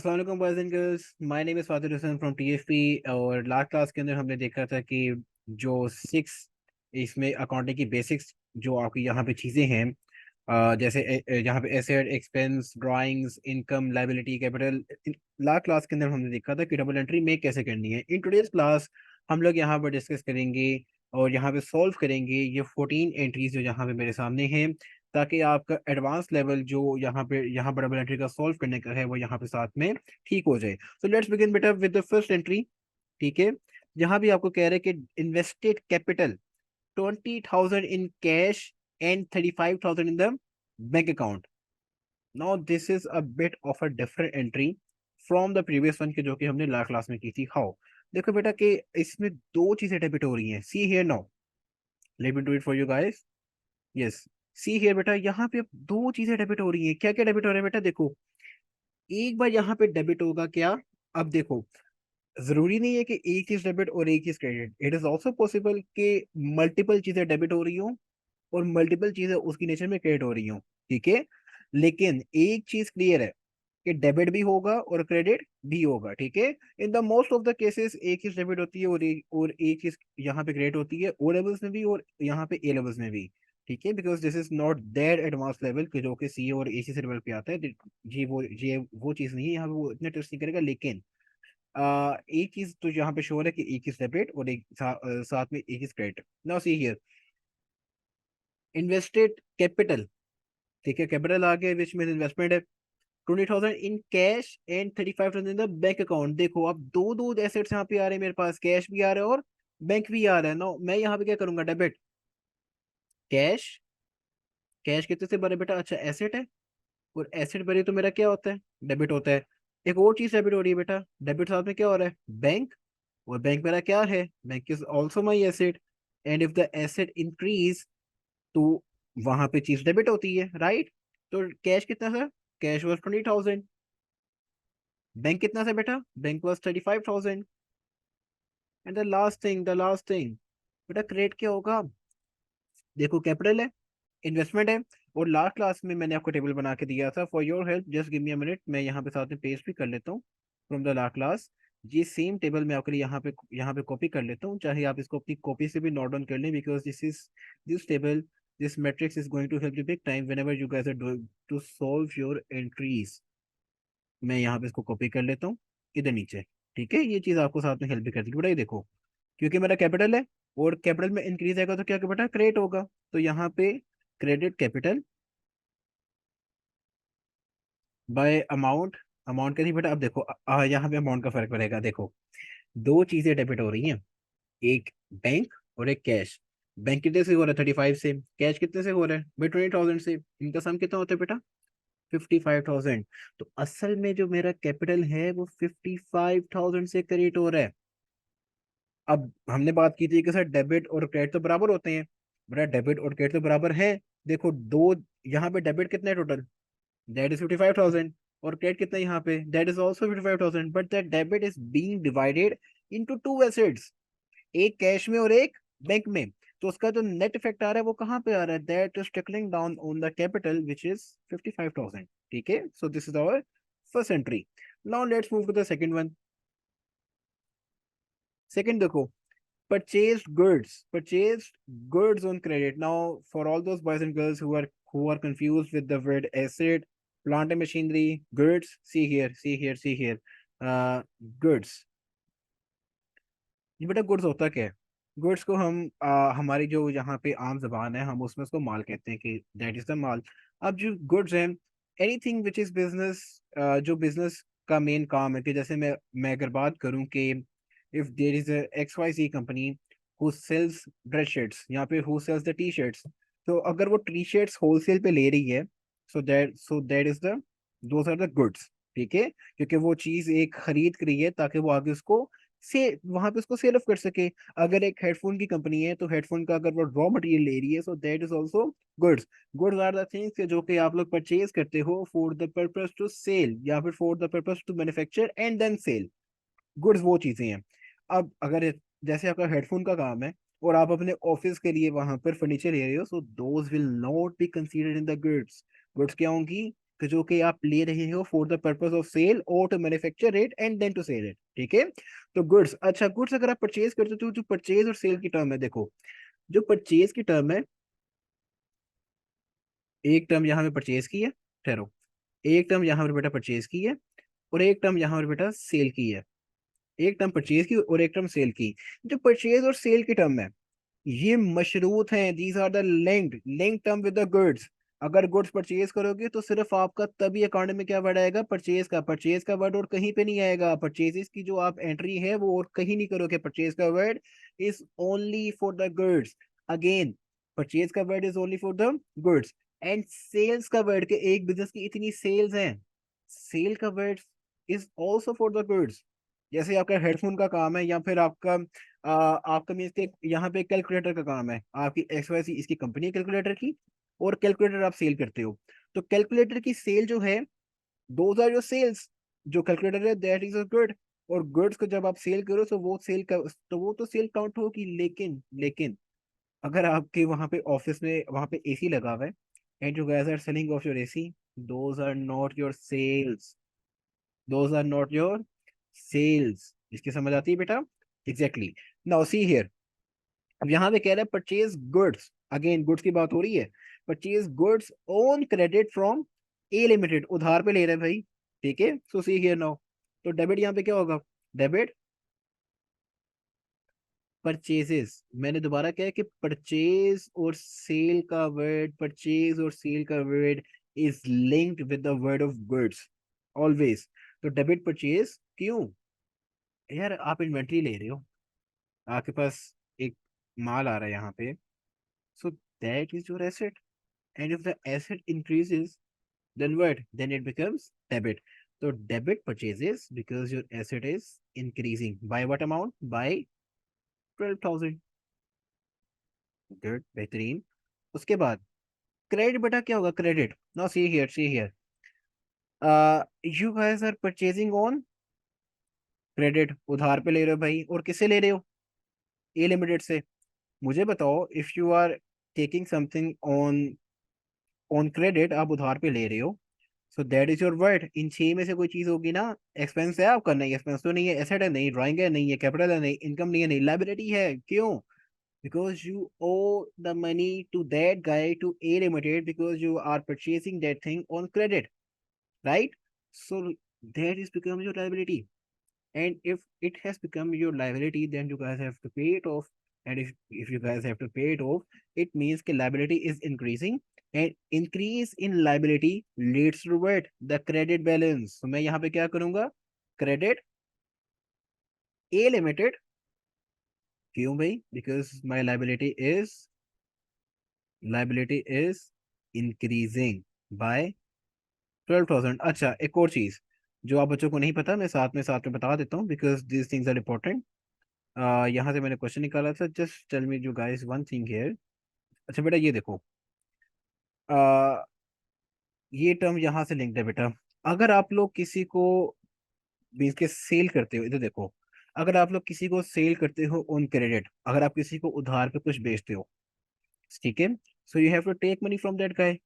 अस्सलाम वालेकुम boys and girls. My name is Fatir Hussain from TFP. और लास्ट क्लास के अंदर हमने देखा था कि जो सिक्स इसमें अकाउंटिंग की बेसिक्स जो आपकी यहाँ पे चीज़ें हैं, जैसे यहाँ पे asset, expense, drawings, income, liability, capital. Last class के अंदर हमने देखा था कि डबल एंट्री में कैसे करनी है। इन टुडेज क्लास हम लोग यहाँ पर डिस्कस करेंगे और यहाँ पे सॉल्व करेंगे ये 14 एंट्रीज जो यहाँ पे मेरे सामने हैं, ताकि आपका एडवांस लेवल जो यहाँ पर डबल एंट्री का सॉल्व करने का है वो यहाँ पे साथ में ठीक हो जाए। सो लेट्स बिगिन बेटा विद द फर्स्ट एंट्री। ठीक है, जहाँ भी आपको कह रहे हैं कि invested capital 20,000 in cash and 35,000 in the bank account. Now this is a bit of a different entry from the previous one के जो कि हमने लास्ट क्लास में की थी। हाउ? देखो बेटा कि इसमें दो चीजें डेबिट हो रही हैं। सी here now, let me do it for you guys. Yes, see here बेटा, यहाँ पे अब दो चीजें डेबिट हो रही हैं। क्या क्या डेबिट हो रहा है बेटा? देखो, एक बार यहाँ पे डेबिट होगा क्या? अब देखो, जरूरी नहीं है कि एक चीज डेबिट और एक चीज credit. It is also possible कि मल्टीपल चीजें डेबिट हो रही हो और मल्टीपल चीजें उसकी नेचर में क्रेडिट हो रही हो। ठीक है, लेकिन एक चीज क्लियर है कि डेबिट भी होगा और क्रेडिट भी होगा। ठीक है, in the most of the cases एक चीज डेबिट होती है और एक चीज यहाँ पे क्रेडिट होती है, ओ लेवल्स में भी और यहाँ पे ए लेवल्स में भी। ठीक है, because this is not that advance level कि जो कि सी और ए सी से लेवल पे आता है। जी वो चीज नहीं है, यहाँ पे वो इतना टेस्ट नहीं करेगा। लेकिन एक चीज तो यहाँ पे श्योर है कि एक चीज डेबिट और साथ में एक चीज credit. Now see here, invested capital. ठीक है, कैपिटल आ गया विच मीन इन्वेस्टमेंट है। 20,000 in cash and 35,000 in the bank account. देखो अब दो दो एसेट्स यहाँ पे आ रहे हैं मेरे पास, कैश भी आ रहा है और बैंक भी आ रहा है। नो, मैं यहाँ पे क्या करूंगा? Debit cash. कैश कितने से भरे बेटा? अच्छा, एसेट है और एसेट भरे तो मेरा क्या होता है? डेबिट होता है। एक और चीज डेबिट हो रही है बेटा, डेबिट साथ में क्या हो रहा है? बैंक। और बैंक मेरा क्या है? Bank is also my asset. And if the asset increase तो वहां पे चीज डेबिट होती है, राइट? तो कैश कितना था? Cash was 20,000। बैंक कितना था बेटा? Bank was 35,000। And the last thing बेटा, क्रेडिट क्या होगा? देखो, कैपिटल है, इन्वेस्टमेंट है, और लास्ट क्लास में मैंने आपको टेबल बना के दिया था। For your help just give me a minute, मैं यहाँ पे साथ में पेस्ट भी कर लेता हूँ फ्रॉम द लास्ट क्लास। ये सेम टेबल मैं आपके लिए यहाँ पे कॉपी कर लेता हूँ, चाहे आप इसको अपनी कॉपी से भी नोट डाउन कर लें, because this table, this matrix is going to help you big time whenever you guys are doing to solve your entries. मैं यहाँ पे इसको कॉपी कर लेता हूँ इधर नीचे। ठीक है, ये चीज आपको साथ में हेल्प भी कर देगी बेटा। ये देखो, क्योंकि मेरा कैपिटल है और कैपिटल में इंक्रीज आएगा तो क्या बेटा? क्रेडिट होगा। तो यहाँ पे credit capital by amount. Amount का नहीं बेटा, अब देखो यहाँ पे अमाउंट का फर्क पड़ेगा। देखो, दो चीजें डेबिट हो रही हैं, एक बैंक और एक कैश। बैंक कितने से हो रहा है? 35 से। कैश कितने से हो रहा है भाई? 20,000 से। इनका सम कितना होता है बेटा? 55,000। तो असल में जो मेरा कैपिटल है वो 55,000 से क्रेडिट हो रहा है। अब हमने बात की थी कि सर डेबिट और क्रेडिट तो बराबर होते हैं। बेटा डेबिट और क्रेडिट तो बराबर है। देखो दो, यहाँ पे डेबिट कितना है टोटल? That is 55,000। और क्रेडिट कितना है यहाँ पे? That is also 55,000, but that debit is being divided into two assets, एक कैश में और एक बैंक में। तो उसका जो नेट इफेक्ट आ रहा है वो कहाँ पे आ रहा है? That is trickling down on the capital which is 55,000। ठीक है, so this is our first entry. Now let's move to the second one. Second देखो, purchased goods on credit. Now for all those boys and girls who are confused with the word asset, plant and machinery, goods, see here, goods। ये बेटा goods होता क्या है? Goods को हम हमारी जो यहाँ पे आम जबान है हम उसमें उसको माल कहते हैं कि दैट इज द माल। अब जो गुड्स हैं, एनीथिंग विच इज बिजनेस, जो बिजनेस का मेन काम है कि जैसे मैं अगर बात करूं कि if there is X Y C company who sells dress shirts, यहाँ पे who sells the T shirts. तो अगर वो टी शर्ट्स होलसेल पे ले रही है, so that is the those are the goods. ठीक है, क्योंकि वो चीज एक खरीद रही है ताकि वो आगे उसको से वहां पे उसको सेल ऑफ कर सके। अगर एक हेडफोन की कंपनी है तो हेडफोन का अगर वो रॉ मटेरियल ले रही है, so that is also goods. Goods are the things जो कि आप लोग परचेज करते हो for the purpose to sell या फिर for the purpose to manufacture and then sell. Goods वो चीजें हैं। अब अगर जैसे आपका हेडफोन का काम है और आप अपने ऑफिस के लिए वहां पर फर्नीचर ले रहे हो, so those will not be considered in the goods. Goods क्या होंगी? जो कि आप ले रहे हो for the purpose of sale और to manufacture it and then to sell it, ठीक है। तो गुड्स, अच्छा गुड्स अगर आप परचेज करते हो तो जो परचेज और सेल की टर्म है, देखो जो परचेज की टर्म है, एक टर्म यहाँ पे परचेज की है, ठहरो, एक टर्म यहाँ पर बेटा परचेज की है और एक टर्म यहाँ पर बेटा सेल की है। एक टर्म परचेज की और एक टर्म सेल की। जो परचेज और सेल की टर्म है ये मशरूत हैं, these are the linked term with the goods. अगर गुड्स परचेज करोगे तो सिर्फ आपका तभी अकाउंट में क्या वर्ड आएगा, परचेज का वर्ड और कहीं पे नहीं आएगा। परचेजेस की जो आप एंट्री है वो और कहीं नहीं करोगे, परचेज का word is only for the goods. Again purchase का word is only for the goods. And sales का वर्ड के एक बिजनेस की इतनी सेल्स हैं, सेल का word is also for the goods. जैसे आपका हेडफोन का काम है या फिर आपका आपका मीन्स के यहाँ पे कैलकुलेटर का काम है, आपकी एक्स वाई सी इसकी कंपनी है कैलकुलेटर की, और कैलकुलेटर आप सेल करते हो। तो कैलकुलेटर की सेल जो है, दोज आर योर सेल्स। जो कैलकुलेटर है दैट इज अ गुड। और गुड्स को जब आप सेल करो तो वो सेल का, तो वो तो सेल काउंट होगी। लेकिन लेकिन अगर आपके वहां पे ऑफिस में वहां पे एसी लगा हुआ है and you guys are selling off your AC, those are not your sales, those are not your sales. इसकी समझ आती है बेटा? एग्जैक्टली। नाउ सी हियर, अब यहाँ पे कह रहा है परचेज गुड्स, अगेन गुड्स की बात हो रही है। Purchase goods on credit from A limited, उधार पे ले रहे हैं भाई, ठीक है। सो सी हियर नाउ, तो डेबिट यहाँ पे क्या होगा, डेबिट परचेजेस। मैंने दोबारा क्या है कि परचेज और सेल का वर्ड, परचेज और सेल का word is linked with the word of goods always. तो डेबिट परचेज क्यों, यार आप इन्वेंट्री ले रहे हो, आपके पास एक माल आ रहा है यहाँ पे, so that is your asset, and if the asset increases then what, then it becomes debit. So debit purchases because your asset is increasing by what amount, by 12,000। Good, बेहतरीन। उसके बाद क्रेडिट बेटा क्या होगा, credit now see here, see here, you guys are purchasing on credit, उधार पे ले रहे हो भाई, और किससे ले रहे हो, ए लिमिटेड से। मुझे बताओ, if you are taking something on on credit, आप उधार पे ले रहे हो, so that is your word. इन छह में से कोई चीज होगी ना, एक्सपेंस है आपका, नहीं एक्सपेंस तो नहीं है, एसेट है नहीं, ड्राइंग है नहीं, है कैपिटल है नहीं, इनकम नहीं है नहीं, लाइबिलिटी है। क्यों, because you owe the money to that guy to A limited because you are purchasing that thing on credit, right. So that is become your liability, and if it has become your liability then you guys have to pay it off, and if you guys have to pay it off it means the liability is increasing, and increase in liability leads to what, the credit balance। तो मैं यहाँ पे क्या करूंगा, credit a limited, क्यों भाई, because my liability is increasing by 12,000। अच्छा एक और चीज जो आप बच्चों को नहीं पता, मैं साथ में बता देता हूँ because this things are important. यहाँ से मैंने क्वेश्चन निकाला था, just tell me you guys one thing here. अच्छा बेटा ये देखो, आ, ये टर्म यहाँ से लिंक्ड है बेटा। अगर आप लोग किसी को मीन्स के सेल करते हो, इधर देखो, अगर आप लोग किसी को सेल करते हो ऑन क्रेडिट, अगर आप किसी को उधार पे कुछ बेचते हो, ठीक है, so you have to take money from that guy,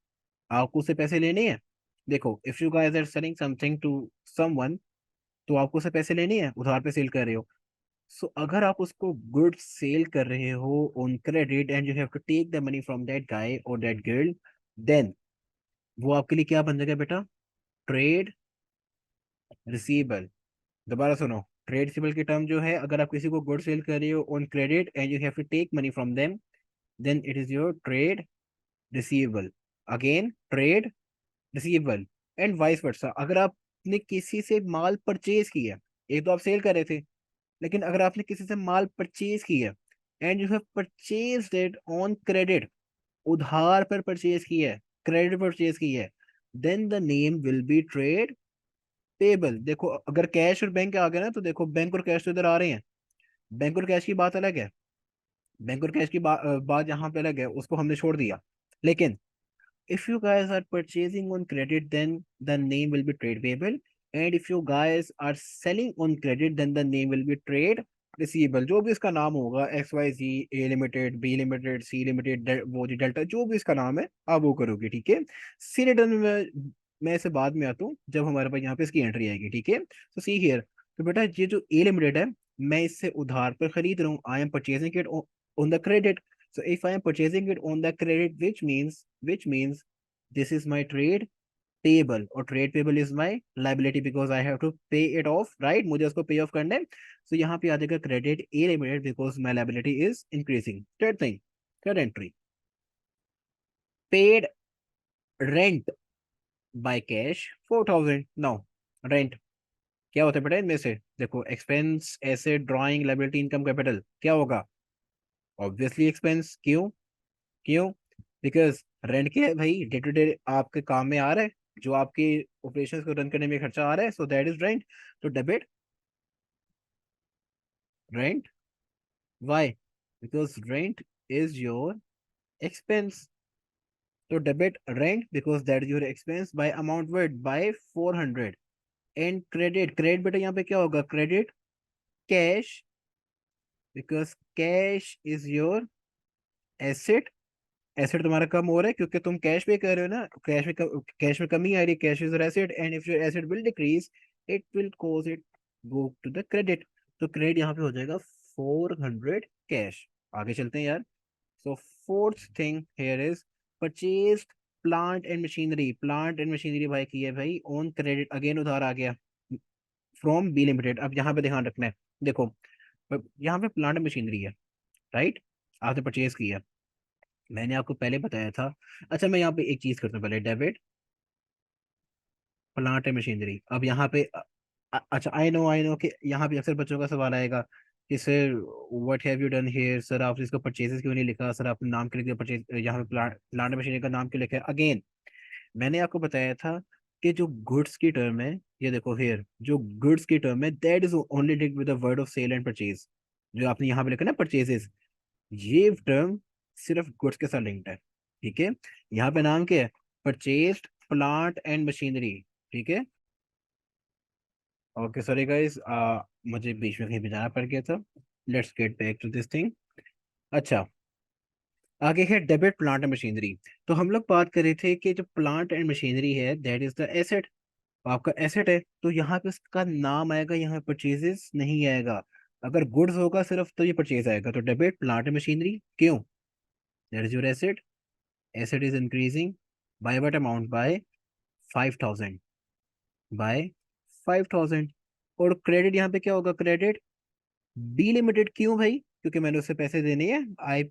आपको उससे पैसे लेने हैं। देखो if you guys are selling something to someone, तो आपको उससे पैसे लेने हैं, उधार पे सेल कर रहे हो। सो अगर आप उसको गुड सेल कर रहे हो on credit and you have to take the money from that guy और दैट गर्ल, देन वो आपके लिए क्या बन जाएगा बेटा, ट्रेड रिसीवेबल। दोबारा सुनो, ट्रेड रिसीवेबल की टर्म जो है, अगर आप किसी को गुड सेल कर रहे हो on credit and you have to take money from them, then it is your trade receivable. Again trade receivable. And vice versa, अगर आपने किसी से माल परचेज किया, एक तो आप सेल कर रहे थे, लेकिन अगर आपने किसी से माल परचेज किया and you have purchase it on credit, उधार पर परचेज किया है, क्रेडिट परचेज किया है, then the name will be trade payable. देखो अगर कैश और बैंक आ गए ना, तो देखो बैंक और कैश तो इधर आ रहे हैं, बैंक और कैश की बात अलग है, बैंक और कैश की बात यहाँ पे अलग है, उसको हमने छोड़ दिया। लेकिन if you guys are purchasing on credit then the name will be trade payable, and if you guys are selling on credit then the name will be trade receivable। जो भी इसका नाम होगा, X Y Z, A limited, B limited, C limited, वो जी delta, जो भी इसका नाम है आप वो करोगे, ठीक है। सी रिटर्न में मैं इसे बाद में आता हूँ जब हमारे पास यहाँ पे इसकी एंट्री आएगी, ठीक है। तो सी हियर, तो बेटा ये जो ए लिमिटेड है, मैं इससे उधार पर खरीद रहा हूँ, I am purchasing it on the credit. So if I am purchasing it on the credit, which means this is my trade payable, और trade payable is my liability because I have to pay it off, right, मुझे उसको पे of करना है। सो यहाँ पे आ जाएगा credit A limited because my liability is increasing. Third thing, third entry, paid rent by cash 4,000। Now rent क्या होता है बेटा इनमें से, देखो expense, asset, drawing, liability, income, capital, क्या होगा? Obviously expense. क्यों? क्यों? बिकॉज रेंट क्या है भाई, डे टू डे आपके काम में आ रहा है, जो आपके ऑपरेशंस को रन करने में खर्चा आ रहा है, सो दैट इज रेंट। तो debit rent, why? Because rent is your expense. तो debit rent because that is your expense by amount word by 400। And credit, credit बेटा यहाँ पे क्या होगा, credit cash because cash is your asset. Asset तुम्हारा कम हो रहा है क्योंकि तुम कैश पे कर रहे हो ना, कैश में कमी आ रही है, cash is asset, and if your asset will decrease it will cause it go to the credit. तो क्रेडिट यहाँ पे हो जाएगा 400 कैश। आगे चलते हैं यार। So fourth thing here is purchase plant and machinery. Plant and machinery भाई की है भाई ऑन क्रेडिट, अगेन उधार आ गया फ्रॉम बी लिमिटेड। अब यहाँ पे ध्यान रखना है, देखो यहाँ पे प्लांट एंड मशीनरी है, राइट, आपने परचेज किया, मैंने आपको पहले बताया था। अच्छा मैं यहाँ पे एक चीज करता हूँ पहले, डेबिट प्लांट एंड मशीनरी। अब यहाँ पे अच्छा आई नो कि यहाँ पे अक्सर बच्चों का सवाल आएगा कि sir what have you done here, sir आपने इसको परचेजेस क्यों नहीं लिखा, सर आपने नाम क्यों लिख दिया परचेज, यहाँ पे प्लांट प्लांट मशीनरी का नाम क्यों लिखा है। अगेन मैंने आपको बताया था कि जो गुड्स की टर्म है, ये देखो हियर, जो गुड्स की टर्म है that is only linked with the word of sale and purchase. जो आपने यहाँ पे लिखा ना परचेजेस, ये टर्म सिर्फ गुड्स के साथ लिंक्ड है, ठीक है। यहाँ पे नाम क्या है, परचेस्ड प्लांट एंड मशीनरी, ठीक है। ओके सॉरी गाइस, मुझे बीच में कहीं पे जाना पड़ गया था। Let's get back to this thing. अच्छा, आगे है डेबिट प्लांट एंड मशीनरी। तो हम लोग बात कर रहे थे कि जो प्लांट एंड मशीनरी है दैट इज द एसेट, आपका एसेट है, तो यहाँ पे उसका नाम आएगा, यहाँ परचेजेस नहीं आएगा। अगर गुड्स होगा सिर्फ तो ये परचेज आएगा। तो डेबिट प्लांट एंड मशीनरी, क्यों? That is your asset, asset is increasing by what amount, by 5,000, by 5,000। और क्रेडिट यहाँ पे क्या होगा, क्रेडिट बी लिमिटेड, क्यों भाई? क्योंकि मैंने उससे पैसे देने हैं, आई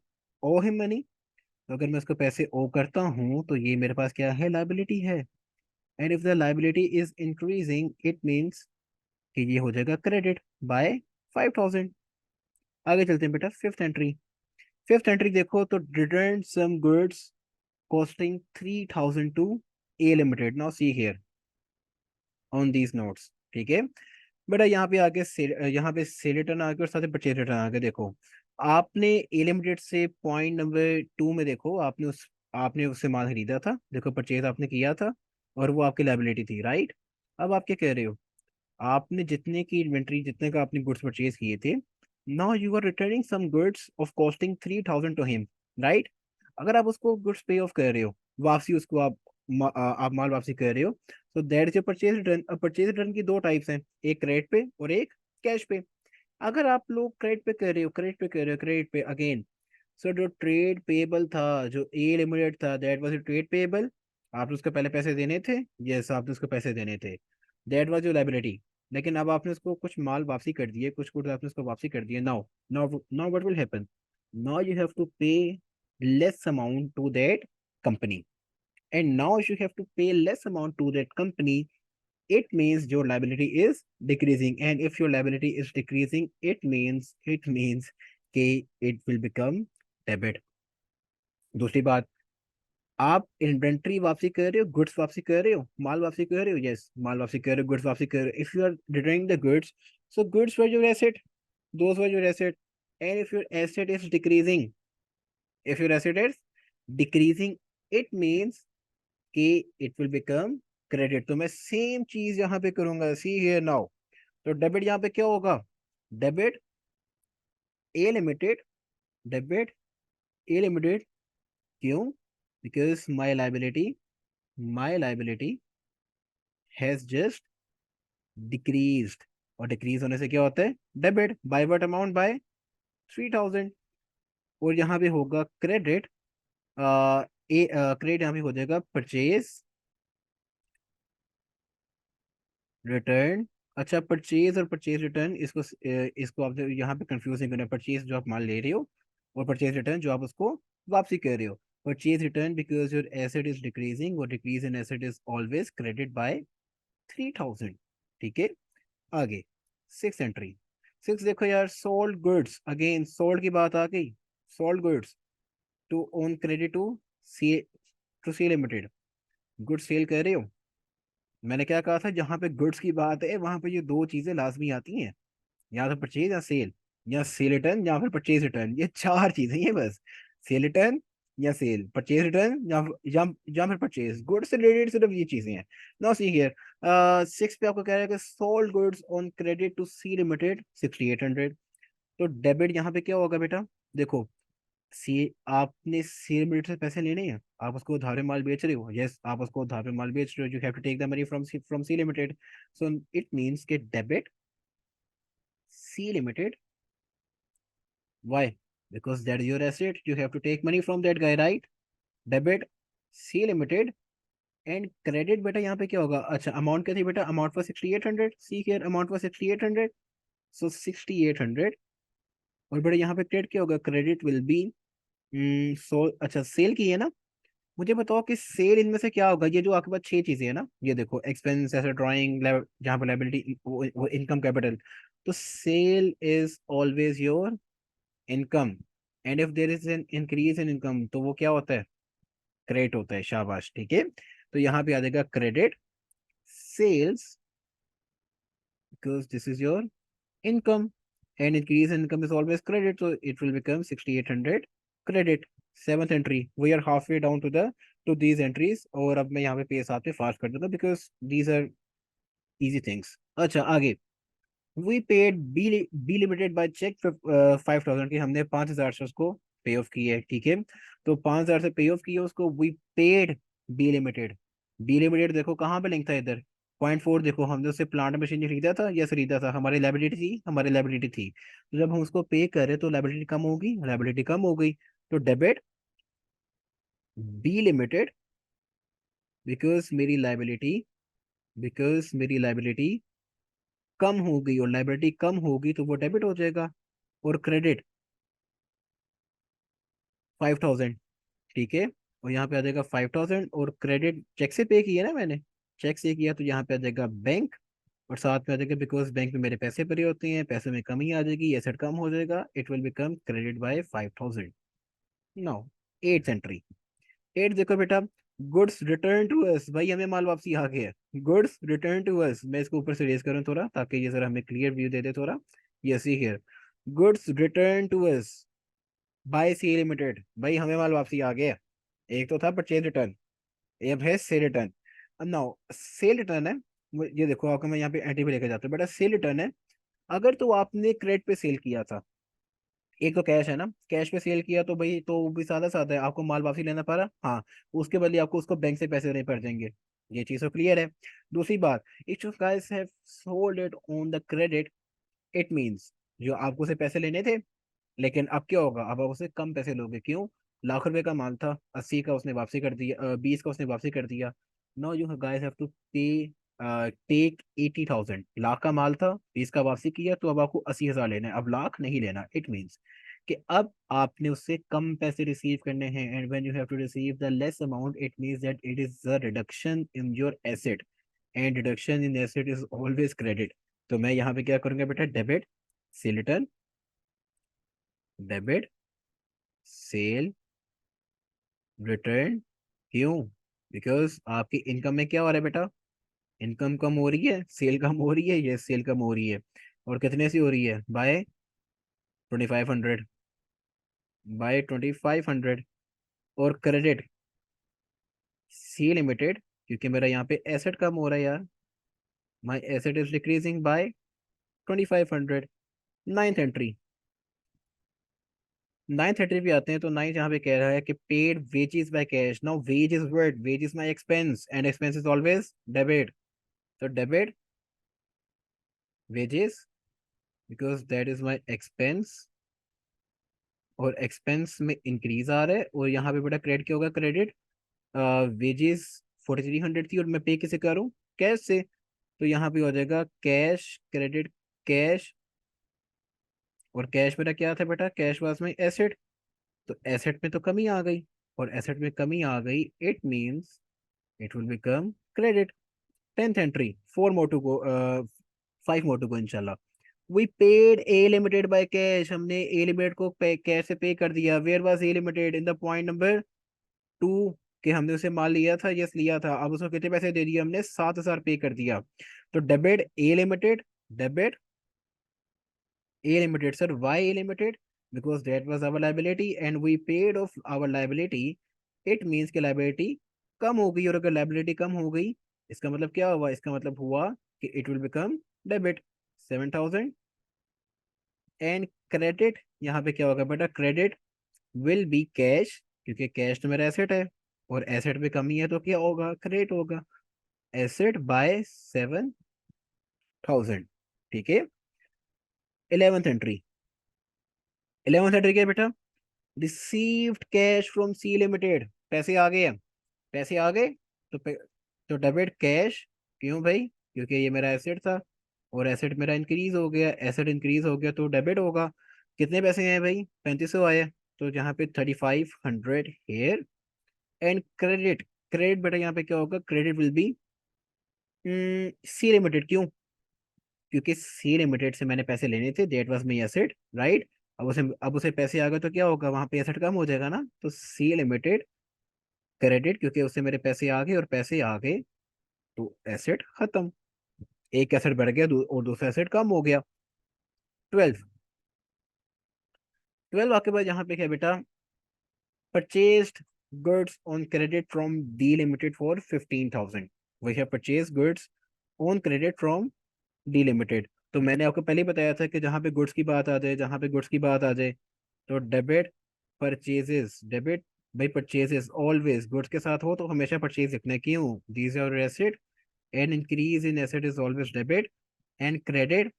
ओ हिम मनी। तो अगर मैं उसको पैसे ओ करता हूँ तो ये मेरे पास क्या है, लाइबिलिटी है। And if the liability is increasing it means कि ये हो जाएगा क्रेडिट बाय 5,000। आगे चलते हैं बेटा, फिफ्थ एंट्री। फिफ्थ एंट्री देखो तो return some goods costing 3,000 to A Limited. Now see here on these notes, ठीक है। बेटा यहाँ पे आगे यहाँ पे सेल रिटर्न आ गया और साथ ही परचेज रिटर्न आ गया। देखो आपने ए लिमिटेड से पॉइंट नंबर 2 में देखो, आपने उससे माल खरीदा था, देखो परचेज आपने किया था और वो आपकी लाइबिलिटी थी, राइट। अब आप क्या कह रहे हो, आपने जितने की इन्वेंट्री, जितने का आपने गुड्स परचेज किए थे, now you are returning some goods of costing 3,000 to him, right. अगर आप उसको गुड्स पे ऑफ कर रहे हो, वापसी उसको आप माल वापसी कर रहे हो, तो दैट इज परचेज रिटर्न। अब परचेज रिटर्न की दो टाइप्स हैं, एक क्रेडिट पे और एक कैश पे। अगर आप लोग क्रेडिट पे कर रहे हो, क्रेडिट पे अगेन, सो जो ट्रेड पेबल था, जो ए लिमिटेड था, दैट वाज ट्रेड पेबल, आपने उसको पहले पैसे देने थे, यस आपने उसको पैसे देने थे, दैट वाज योर लाइबिलिटी। लेकिन अब आपने उसको कुछ माल वापसी कर दिए, कुछ गुड्स आपने उसको वापसी कर दिए। Now now now what will happen, now you have to pay less amount to that company, and now you have to pay less amount to that company, it means your liability is decreasing, and if your liability is decreasing it means कि it will become debit। दूसरी बात, आप inventory वापसी कर रहे हो, goods वापसी कर रहे हो, माल वापसी कर रहे हो, यस माल वापसी कर रहे हो, गुड्स वापसी कर रहे हो। If you are returning the goods, so goods were your asset, those were your asset. And if your asset is decreasing, if your asset is decreasing it means कि इट विल बिकम क्रेडिट। तो मैं same चीज यहाँ पे करूंगा, see here now. तो debit यहाँ पे क्या होगा, debit A limited, debit A limited, क्यों? Because my liability has just decreased, और डिक्रीज होने से क्या होता है, debit, by what amount, by 3000। और यहाँ पे होगा क्रेडिट, क्रेडिट यहाँ पे हो जाएगा परचेज रिटर्न। अच्छा, परचेज और परचेज रिटर्न, इसको आप यहाँ पे कंफ्यूज नहीं करना। परचेज जो आप माल ले रहे हो, और परचेज रिटर्न जो आप उसको वापसी कर रहे हो। Purchase return because your asset is decreasing, और decrease in asset is always credit by 3000। ठीक है, आगे सिक्स एंट्री। सिक्स देखो यार, सोल्ड गुड्स, अगेन सोल्ड की बात आ गई। Sold goods to on credit C to C limited. Good sell कर रहे हो, मैंने क्या कहा था, जहां पे गुड्स की बात है वहां पे ये दो चीजें लाजमी आती हैं, या तो परचेज या सेल, या सेल रिटर्न या फिर परचेज रिटर्न, ये चार चीजें हैं बस। सेल रिटर्न या सेल, परचेज रिटर्न या फिर परचेज, गुड्स से रिलेटेड सिर्फ ये चीजें हैं। नाउ सी हियर, सिक्स पे आपको कह रहा है कि sold goods on credit to C limited 6800। तो डेबिट यहाँ पे क्या होगा बेटा, देखो, सी आपने सी लिमिटेड से पैसे लेने हैं, आप उसको उधार में माल बेच रहे हो, यस आप उसको उधार में माल बेच रहे हो, you have to take the money from C limited. So it means के debit C limited, why, because that is your asset, you have to take money from that guy, right? Debit C limited, and credit बेटा यहाँ पे क्या होगा, अच्छा amount क्या थी बेटा, amount for 6800, see here amount for 6800, सो 6800। और बेटा यहाँ पे क्रेडिट क्या होगा, क्रेडिट विल बी, सो अच्छा सेल की है ना, मुझे बताओ कि सेल इनमें से क्या होगा, ये जो आपके पास छह चीजें हैं ना, ये देखो एक्सपेंस ऐसे ड्राइंग, जहाँ पे लाइबिलिटी वो इनकम कैपिटल, तो sale is always your income, and if there is an increase in income तो वो क्या होता है, क्रेडिट होता है, शाबाश, ठीक है। तो यहाँ पे आ जाएगा credit sales because this is your income, and increase in income is always credit, so it will become 6800 credit। Seventh entry, we are half way down to these entries, और अब मैं यहाँ पे पेस आपके फास्ट कर देता because these are easy things. अच्छा आगे, we paid B limited by cheque 5000 की, हमने 5000 से उसको पे ऑफ की है, ठीक है। तो 5000 से पे ऑफ किया उसको, we paid B limited. B limited देखो कहाँ पे लिंक था इधर, पॉइंट 4 देखो, हमने उससे प्लांट मशीन खरीदा था, यस खरीदा था, हमारी लाइबिलिटी थी, हमारी लाइबिलिटी थी। तो जब हम उसको पे कर रहे तो लाइबिलिटी कम होगी, लाइबिलिटी कम हो गई, तो डेबिट बी लिमिटेड बिकॉज मेरी लाइबिलिटी कम हो गई, और लाइबिलिटी कम होगी तो वो डेबिट हो जाएगा। और क्रेडिट 5000, ठीक है। और यहाँ पे आ जाएगा 5000, और क्रेडिट चेक से पे किया ना मैंने, चेक से किया तो यहाँ पे आ जाएगा बैंक, और साथ में आ जाएगा बिकॉज बैंक में मेरे पैसे भरे होते हैं, पैसे में कमी आ जाएगी, एसेट कम हो जाएगा, it will become credit by 5000। Now eight entry, eight देखो बेटा, गुड्स रिटर्न टू अस, भाई हमें माल वापसी आ गया, गुड्स रिटर्न टू अस, मैं इसको ऊपर से रेज करूँ थोड़ा ताकि ये जरा हमें क्लियर व्यू दे दे थोड़ा। Yes here, goods return to us by C limited, भाई हमें माल वापसी आ गया। एक तो था परचेज रिटर्न, अब है सेल रिटर्न। अब नाउ सेल रिटर्न है, ये देखो आपको मैं यहाँ पे एंटी पे लेकर जाता हूँ बेटा, सेल रिटर्न है, अगर तो आपने क्रेडिट पे सेल किया था, एक तो कैश है ना, कैश पे सेल किया तो भाई तो वो भी सादा सादा है, आपको माल वापसी लेना पड़ा, हाँ, उसके बदले आपको उसको बैंक से पैसे देने पड़ जाएंगे, ये चीज तो क्लियर है। दूसरी बात, if you guys have sold it on the credit, it means जो आपको से पैसे लेने थे, लेकिन अब क्या होगा, अब आप उससे कम पैसे लोगे, क्यों, लाख रुपए का माल था, 80 का उसने वापसी कर दिया, 20 का उसने वापसी कर दिया। Now you guys have to pay take 80,000, lakh का माल था, 20 का वापसी किया, तो अब आपको 80,000 लेना है, अब लाख नहीं लेना। इट मीन्स कि अब आपने उससे कम पैसे रिसीव करने हैं, and when you have to receive the less amount it means that it is a reduction in your asset, and reduction in asset is always credit. तो मैं यहाँ पे क्या करूंगा बेटा, डेबिट से रिटर्न, डेबिट सेल रिटर्न, क्यों, because आपकी इनकम में क्या हो रहा है बेटा, इनकम कम हो रही है, सेल कम हो रही है, ये सेल कम हो रही है, और कितने सी हो रही है, बाय 2500, बाय 2500। और क्रेडिट सी लिमिटेड, क्योंकि मेरा यहाँ पे एसेट कम हो रहा है यार, my asset is decreasing by 2500। Ninth entry, ninth entry भी आते हैं, तो नाइन्थ यहाँ पे कह रहा है कि paid wages by cash, now wage is word, wage is my expense, and expense is always debit, तो debit wages, because that is my expense, और एक्सपेंस में इंक्रीज आ रहा है, और यहाँ पे बेटा क्रेडिट क्या होगा, क्रेडिट वेजेस 4300 थी और मैं पे किसे कर रहा हूँ, कैश से। तो यहाँ पे हो जाएगा कैश क्रेडिट कैश, और कैश मेरा क्या था बेटा, कैश वाज में एसेट, तो एसेट में तो कमी आ गई, और एसेट में कमी आ गई, it means it will become credit. 10th entry, 4 more to go, 5 more to go इंशाल्लाह। We paid A limited by cash, हमने ए लिमिटेड को कैश से पे कर दिया। Where was A limited, in the point number 2, कि हमने उसे माल लिया था, यस लिया था, अब उसको कितने पैसे दे दिए हमने, 7000 पे कर दिया। तो debit A limited, debit A limited, sir. Why A limited? Because that was our liability and we paid off our liability. It means कि liability कम हो गई, और अगर liability कम हो गई, इसका मतलब क्या हुआ, इसका मतलब हुआ कि it will become debit 7000, and credit, यहाँ पे क्या होगा बेटा, credit will be cash, क्योंकि कैश तो मेरा एसेट है, और एसेट में कमी है तो क्या होगा, क्रेडिट होगा, एसेट बाय 7000। ठीक है। 11th एंट्री, 11th एंट्री क्या है बेटा, received cash from C limited, पैसे आ गए हैं, पैसे आ गए, तो तो डेबिट कैश, क्यों भाई, क्योंकि ये मेरा एसेट था, और एसेट मेरा इंक्रीज हो गया, एसेट इंक्रीज हो गया तो डेबिट होगा। कितने पैसे हैं भाई, 3500 आए, तो यहाँ पे 3500 हेयर। एंड क्रेडिट, क्रेडिट बेटा यहाँ पे क्या होगा, credit will be C limited, क्यों, क्योंकि सी लिमिटेड से मैंने पैसे लेने थे, that was my asset, right. अब उसे पैसे आ गए तो क्या होगा, वहां पे एसेट कम हो जाएगा ना, तो सी लिमिटेड क्रेडिट, क्योंकि उससे मेरे पैसे आ गए, और पैसे आ गए तो एसेट खत्म, एक एसेट बढ़ गया, और दूसरा एसेट कम हो गया। 12, 12 आके बाद यहाँ पे क्या बेटा, purchased goods on credit from D limited for 15,000। We have purchase goods on credit from D limited. तो मैंने आपको पहले ही बताया था कि जहाँ पे गुड्स की बात आ जाए, जहाँ पे गुड्स की बात आ जाए, तो डेबिट परचेजेस, डेबिट भाई परचेजेस ऑलवेज गुड्स के साथ हो तो हमेशा परचेज लिखना है, क्यों, these are asset, an increase in asset is always debit. And credit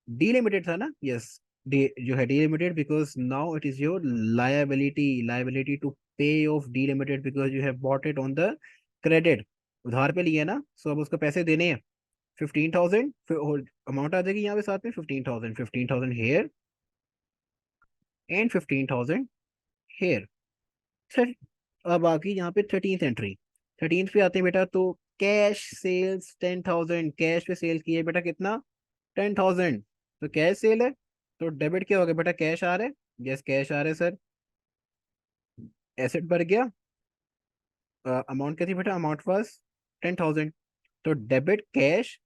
D limited था ना, यस, डी जो है D limited, because now it is your liability, liability to pay off D limited, because you have bought it on the credit, उधार पे लिया ना, सो अब उसको पैसे देने हैं। 15,000 अमाउंट आ जाएगी यहाँ पे साथ में, 15,000, 15,000 हेयर, एंड 15,000 हेयर। सर अब बाकी यहाँ पे 13th एंट्री, 13th पे आते हैं बेटा, तो कैश सेल्स 10,000, कैश पे सेल किए बेटा कितना, 10,000, तो कैश सेल है, तो डेबिट क्या हो गया बेटा, कैश आ रहा है, यस कैश आ रहा है सर, एसेट बढ़ गया, अमाउंट क्या थी बेटा, अमाउंट वाज 10,000, तो डेबिट कैश,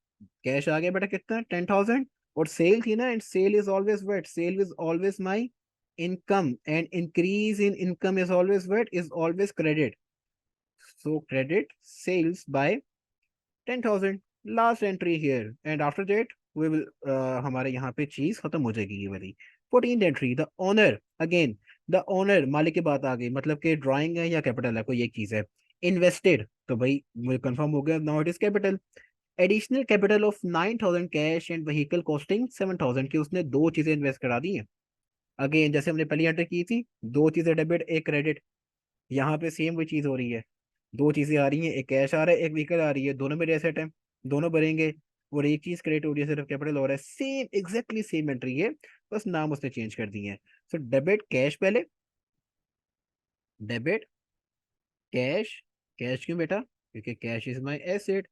कैश आ गया बेटा कितना, 10,000, और सेल थी ना, and sale is always wait, sale is always my income, and increase in income is always wait, is always credit, so credit sales by 10,000, last entry here, and after that we will, हमारे यहाँ पे चीज खत्म हो जाएगी ये वाली। 14th entry, the owner, again the owner, मालिक की बात आ गई, मतलब कि ड्राइंग है या कैपिटल है, कोई एक चीज है, इन्वेस्टेड, तो भाई मुझे कंफर्म हो गया, now it is capital. Additional capital of 9,000 cash and vehicle costing 7,000 की, उसने दो चीजें इन्वेस्ट करा दी हैं। अगेन जैसे हमने पहली एंट्री की थी, दो चीजें डेबिट एक क्रेडिट, यहाँ पे सेम वही चीज हो रही है, दो चीजें आ रही हैं, एक कैश आ रहा है, एक व्हीकल आ रही है, दोनों मेरे एसेट हैं, दोनों भरेंगे, और एक चीज क्रेडिट हो रही है, सिर्फ कैपिटल हो रहा है, सेम एग्जैक्टली सेम एंट्री है, बस नाम उसने चेंज कर दिए हैं। सो डेबिट कैश पहले, डेबिट कैश, कैश क्यों बेटा, क्योंकि कैश इज माई एसेट,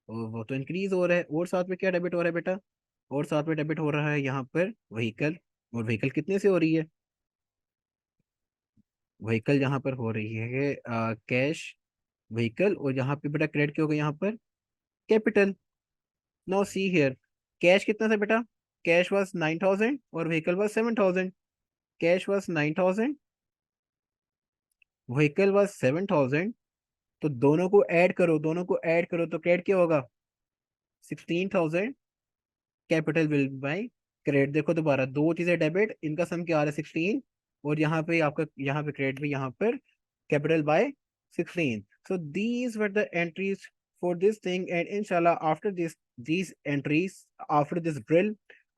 और वो तो इंक्रीज हो रहा है, और साथ में क्या डेबिट हो रहा है बेटा, और साथ में डेबिट हो रहा है यहाँ पर व्हीकल, और व्हीकल कितने से हो रही है, व्हीकल यहाँ पर हो रही है कैश व्हीकल, और यहाँ पे बेटा क्रेडिट क्या होगा यहाँ पर, capital. Now see here, cash कितना था बेटा, कैश वाज 9,000 और vehicle was 7,000, cash was 9,000, vehicle was 7,000, तो दोनों को ऐड करो, दोनों को ऐड करो तो क्रेडिट क्या होगा, 16,000, कैपिटल विल बाय क्रेडिट। देखो दोबारा दो चीजें डेबिट, इनका सम क्या आ रहा है 16, और यहाँ पे आपका, यहाँ पे क्रेडिट भी, यहाँ पर capital by 16। So these were the entries for this thing, and inshallah after this these entries, after this drill,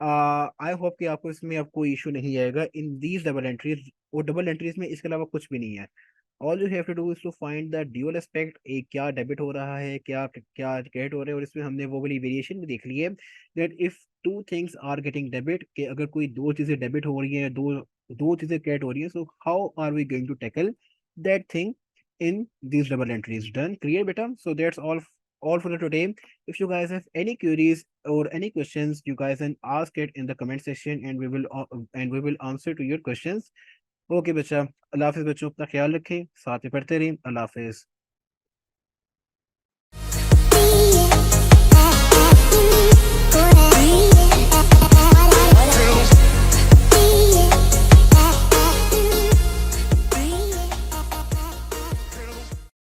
I hope कि आपको इसमें अब कोई इशू नहीं आएगा इन दीज डबल एंट्रीज। और डबल एंट्रीज में इसके अलावा कुछ भी नहीं है। All you have to do is to find the dual aspect, एक क्या डेबिट हो रहा है, क्या क्या क्रेडिट हो रहा है। और इसमें हमने वो वाली वेरिएशन भी देख ली है that if two things are getting debit, कि अगर कोई दो चीजें डेबिट हो रही हैं, दो दो चीजें क्रेडिट हो रही हैं, so how are we going to tackle that thing in these double entries? Done, clear beta? So that's all for today. If you guys have any queries or any questions, you guys can ask it in the comment section, and we will answer to your questions. Okay बच्चा, अल्लाह हाफिज बच्चों, अपना ख्याल रखें, साथ में पढ़ते रहें, अल्लाह हाफिज।